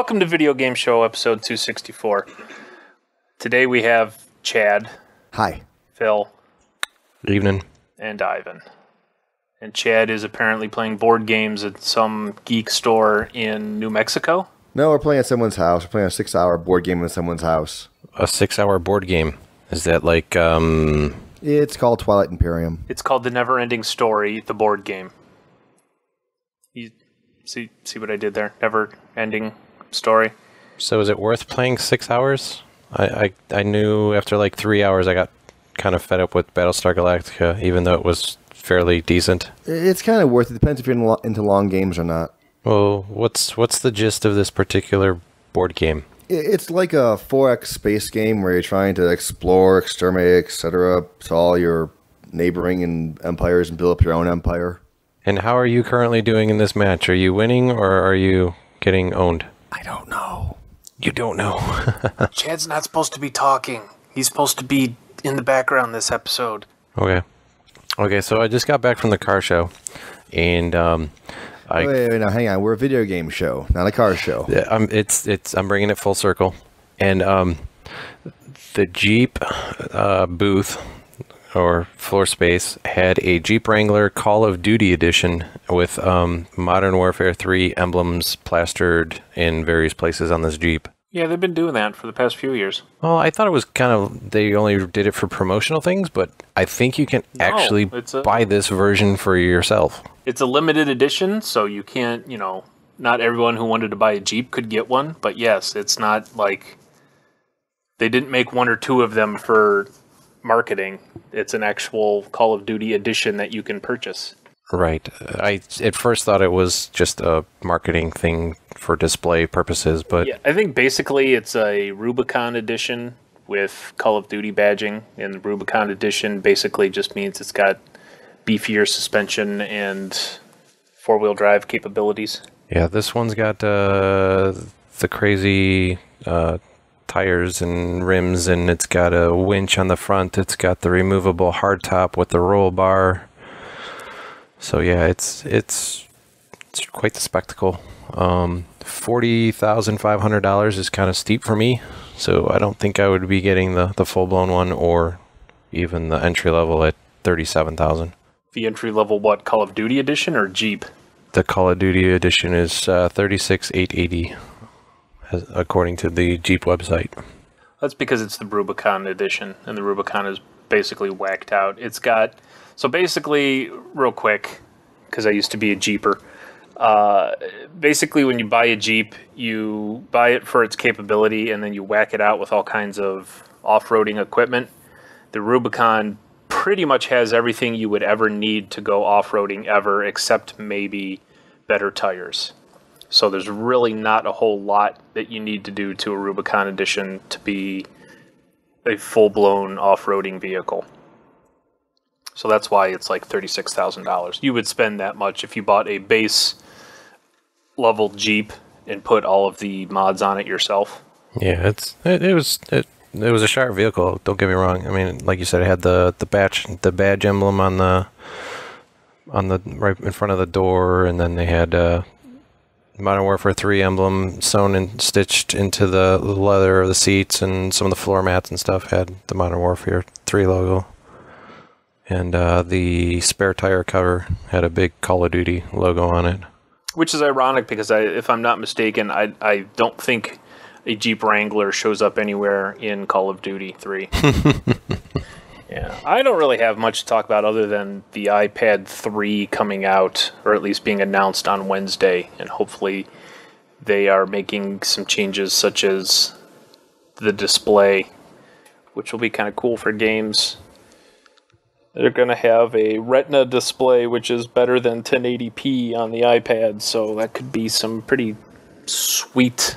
Welcome to Video Game Show episode 264. Today we have Chad. Hi. Phil. Good evening. And Ivan. And Chad is apparently playing board games at some geek store in New Mexico. No, we're playing at someone's house. We're playing a 6-hour board game in someone's house. A 6-hour board game. Is that like, It's called Twilight Imperium. It's called The Never Ending Story, the board game. You see what I did there? Never Ending Story. So is it worth playing 6 hours? I knew after like 3 hours I got kind of fed up with Battlestar Galactica, even though it was fairly decent. It's kind of worth it. Depends if you're into long games or not. Well, what's the gist of this particular board game? It's like a 4X space game where you're trying to explore, exterminate, etc. to all your neighboring and empires and build up your own empire. And how are you currently doing in this match? Are you winning or are you getting owned? I don't know. You don't know. Chad's not supposed to be talking. He's supposed to be in the background this episode. Okay, so I just got back from the car show, and Wait, now hang on. We're a video game show, not a car show. Yeah, I'm bringing it full circle, and the Jeep booth or floor space had a Jeep Wrangler Call of Duty edition with Modern Warfare 3 emblems plastered in various places on this Jeep. Yeah, they've been doing that for the past few years. Well, I thought it was kind of, they only did it for promotional things, but I think you can actually buy this version for yourself. It's a limited edition, so you can't, not everyone who wanted to buy a Jeep could get one. But yes, it's not like they didn't make one or two of them for marketing. It's an actual Call of Duty edition that you can purchase. Right. I at first thought it was just a marketing thing for display purposes, but yeah, I think basically it's a Rubicon edition with Call of Duty badging, and the Rubicon edition basically just means it's got beefier suspension and four-wheel drive capabilities. Yeah, this one's got the crazy tires and rims, and it's got a winch on the front. It's got the removable hardtop with the roll bar. So yeah, it's quite the spectacle. $40,500 is kind of steep for me, so I don't think I would be getting the full-blown one or even the entry level at $37,000. The entry level what? Call of Duty edition or Jeep? The Call of Duty edition is $36,880, according to the Jeep website. That's because it's the Rubicon edition, and the Rubicon is basically whacked out. It's got, so basically, real quick, because I used to be a Jeeper, basically when you buy a Jeep, you buy it for its capability, and then you whack it out with all kinds of off-roading equipment. The Rubicon pretty much has everything you would ever need to go off-roading ever, except maybe better tires. So there's really not a whole lot that you need to do to a Rubicon edition to be a full-blown off-roading vehicle. So that's why it's like $36,000. You would spend that much if you bought a base level Jeep and put all of the mods on it yourself. Yeah, it was a sharp vehicle. Don't get me wrong. I mean, like you said, it had the badge emblem on the right in front of the door, and then they had Modern Warfare 3 emblem sewn and stitched into the leather of the seats, and some of the floor mats and stuff had the Modern Warfare 3 logo. And the spare tire cover had a big Call of Duty logo on it. Which is ironic because, if I'm not mistaken, I don't think a Jeep Wrangler shows up anywhere in Call of Duty 3. Yeah, I don't really have much to talk about other than the iPad 3 coming out, or at least being announced on Wednesday, and hopefully they are making some changes such as the display, which will be kind of cool for games. They're going to have a Retina display, which is better than 1080p on the iPad, so that could be some pretty sweet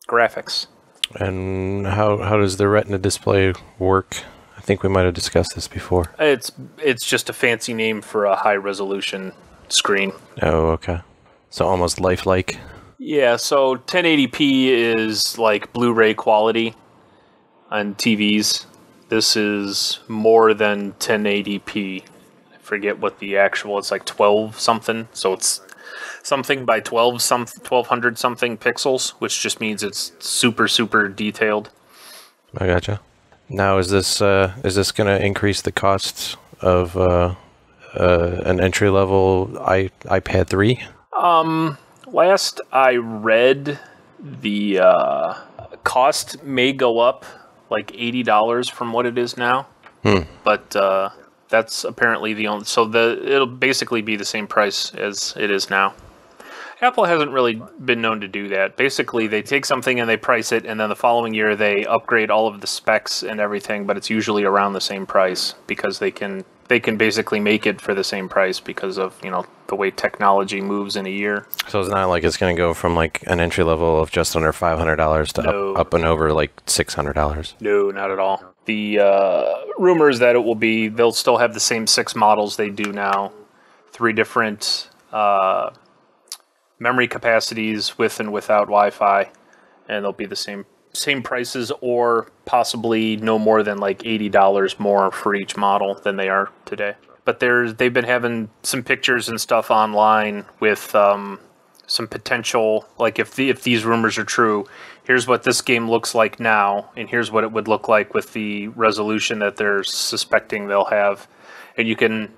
graphics. And how does the Retina display work? I think we might have discussed this before. It's just a fancy name for a high-resolution screen. Oh, okay. So almost lifelike? Yeah, so 1080p is like Blu-ray quality on TVs. This is more than 1080p. I forget what the actual, it's like 12 something. So it's something by 1200 something pixels, which just means it's super, super detailed. I gotcha. Now, is this going to increase the costs of an entry level iPad 3? Last I read, the cost may go up like $80 from what it is now. But that's apparently the only. So it'll basically be the same price as it is now. Apple hasn't really been known to do that. Basically, they take something and they price it, and then the following year they upgrade all of the specs and everything, but it's usually around the same price because they can basically make it for the same price because of, the way technology moves in a year. So it's not like it's going to go from like an entry level of just under $500 to up and over like $600. No, not at all. The rumors that they'll still have the same 6 models they do now, 3 different memory capacities with and without Wi-Fi, and they'll be the same prices, or possibly no more than like $80 more for each model than they are today. But they've been having some pictures and stuff online with some potential, like if these rumors are true, here's what this game looks like now, and here's what it would look like with the resolution that they're suspecting they'll have. And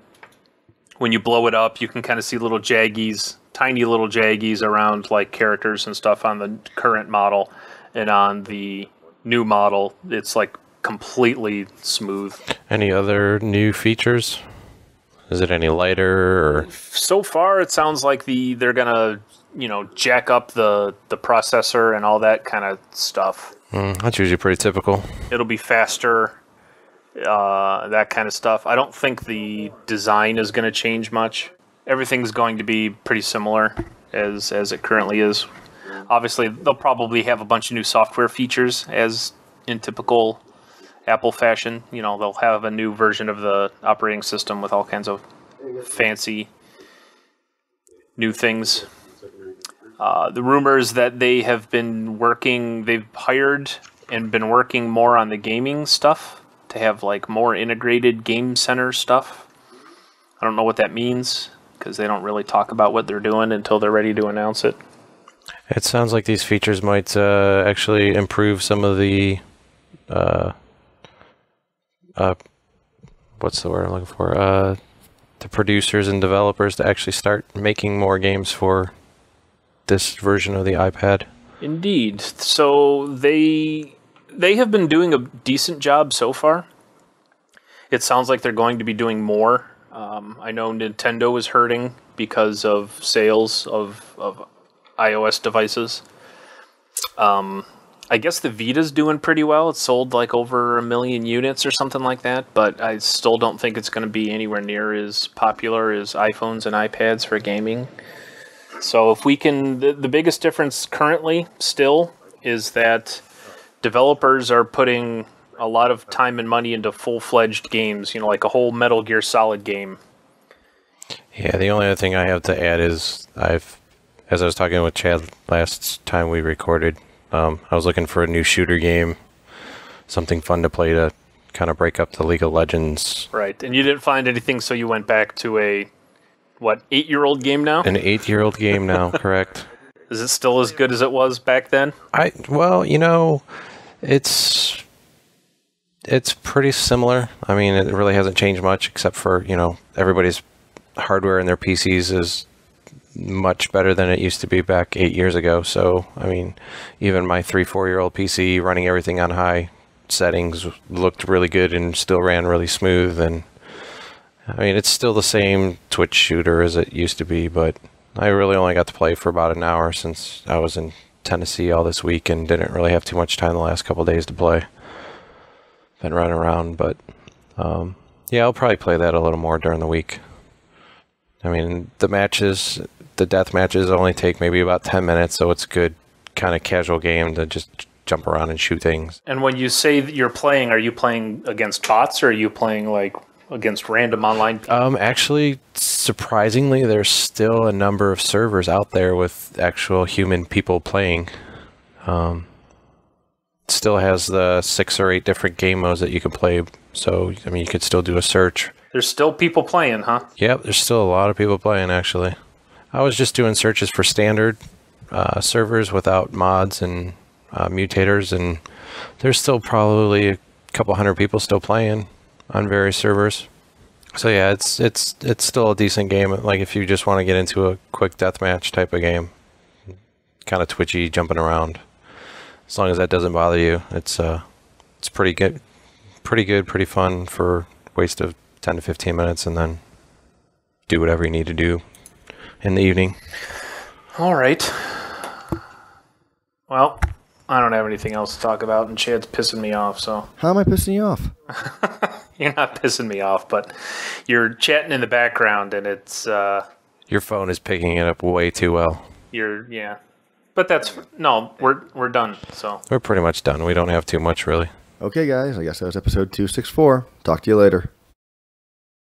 when you blow it up, you can kind of see little jaggies, tiny little jaggies around like characters and stuff on the current model, and on the new model, it's like completely smooth. Any other new features? Is it any lighter? Or? So far, it sounds like they're gonna, jack up the processor and all that kind of stuff. That's usually pretty typical. It'll be faster, that kind of stuff. I don't think the design is going to change much. Everything's going to be pretty similar as it currently is. Obviously, they'll probably have a bunch of new software features, as in typical Apple fashion. They'll have a new version of the operating system with all kinds of fancy new things. The rumors that they've hired and been working more on the gaming stuff to have like more integrated game center stuff. I don't know what that means, because they don't really talk about what they're doing until they're ready to announce it. It sounds like these features might actually improve some of the what's the word I'm looking for? The producers and developers to actually start making more games for this version of the iPad. Indeed. So they have been doing a decent job so far. It sounds like they're going to be doing more. I know Nintendo is hurting because of sales of iOS devices. I guess the Vita's doing pretty well. It's sold like over 1 million units or something like that, but I still don't think it's going to be anywhere near as popular as iPhones and iPads for gaming. So if we can, the biggest difference currently still is that developers are putting a lot of time and money into full-fledged games, like a whole Metal Gear Solid game. Yeah, the only other thing I have to add is as I was talking with Chad last time we recorded, I was looking for a new shooter game, something fun to play to kind of break up the League of Legends. Right, and you didn't find anything, so you went back to a, 8-year-old game now? An 8-year-old game now, correct. Is it still as good as it was back then? It's pretty similar. I mean, it really hasn't changed much, except for, everybody's hardware in their PCs is much better than it used to be back 8 years ago. So, I mean, even my 3-4-year-old PC running everything on high settings looked really good and still ran really smooth. And I mean, it's still the same Twitch shooter as it used to be, but I really only got to play for about an hour since I was in Tennessee all this week and didn't really have too much time the last couple of days to play. Been running around, but yeah, I'll probably play that a little more during the week. I mean, the death matches only take maybe about 10 minutes, so it's a good kind of casual game to just jump around and shoot things. And when you say that you're playing, are you playing against bots, or are you playing like against random online people? Actually, surprisingly, there's still a number of servers out there with actual human people playing. Still has the 6 or 8 different game modes that you can play, so I mean, you could still do a search. There's still people playing, huh? Yep, there's still a lot of people playing, actually. I was just doing searches for standard servers without mods and mutators, and there's still probably a couple hundred people still playing on various servers. So yeah, it's still a decent game. Like if you just want to get into a quick deathmatch type of game, kind of twitchy, jumping around. As long as that doesn't bother you, it's pretty good, pretty fun for a waste of 10 to 15 minutes, and then do whatever you need to do in the evening. All right. Well, I don't have anything else to talk about, and Chad's pissing me off, so... How am I pissing you off? You're not pissing me off, but you're chatting in the background, and it's... Your phone is picking it up way too well. Yeah. But that's... No, we're done, so... We're pretty much done. We don't have too much, really. Okay, guys, I guess that was episode 264. Talk to you later.